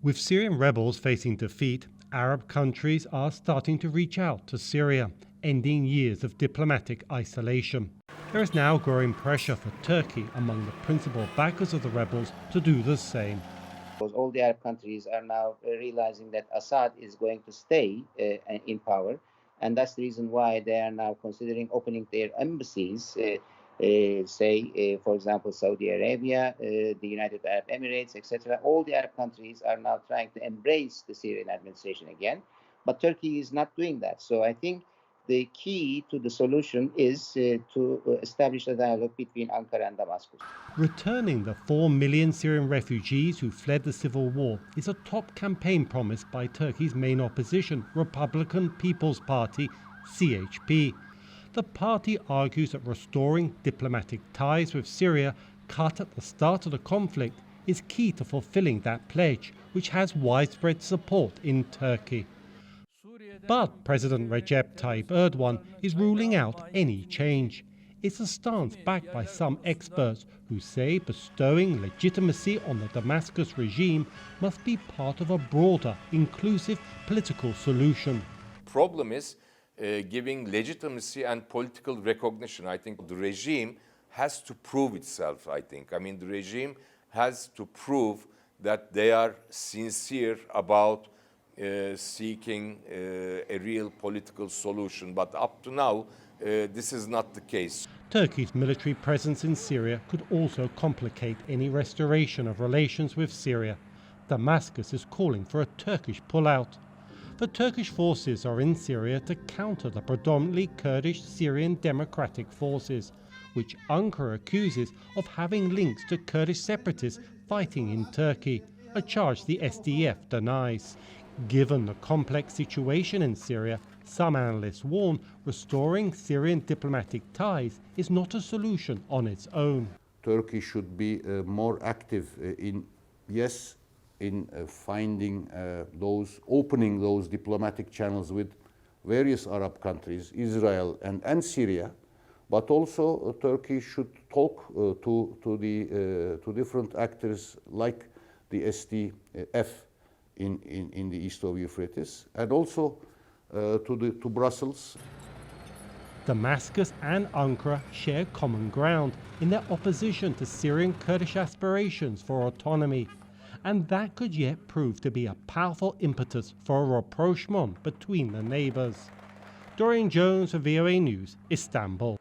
With Syrian rebels facing defeat, Arab countries are starting to reach out to Syria, ending years of diplomatic isolation. There is now growing pressure for Turkey among the principal backers of the rebels to do the same. Because all the Arab countries are now realizing that Assad is going to stay in power, and that's the reason why they are now considering opening their embassies, for example, Saudi Arabia, the United Arab Emirates, etc. All the Arab countries are now trying to embrace the Syrian administration again, but Turkey is not doing that. So I think the key to the solution is to establish a dialogue between Ankara and Damascus. Returning the 4 million Syrian refugees who fled the civil war is a top campaign promise by Turkey's main opposition, Republican People's Party, CHP. The party argues that restoring diplomatic ties with Syria cut at the start of the conflict is key to fulfilling that pledge, which has widespread support in Turkey. But President Recep Tayyip Erdogan is ruling out any change. It's a stance backed by some experts who say bestowing legitimacy on the Damascus regime must be part of a broader, inclusive political solution. Problem is giving legitimacy and political recognition. I think the regime has to prove itself, the regime has to prove that they are sincere about seeking a real political solution. But up to now, this is not the case. Turkey's military presence in Syria could also complicate any restoration of relations with Syria. Damascus is calling for a Turkish pullout. The Turkish forces are in Syria to counter the predominantly Kurdish Syrian Democratic Forces, which Ankara accuses of having links to Kurdish separatists fighting in Turkey, a charge the SDF denies. Given the complex situation in Syria, some analysts warn restoring Syrian diplomatic ties is not a solution on its own. Turkey should be more active in finding opening those diplomatic channels with various Arab countries, Israel and Syria, but also Turkey should talk to different actors like the SDF in the east of Euphrates, and also to Brussels. Damascus and Ankara share common ground in their opposition to Syrian Kurdish aspirations for autonomy, and that could yet prove to be a powerful impetus for a rapprochement between the neighbours. Dorian Jones for VOA News, Istanbul.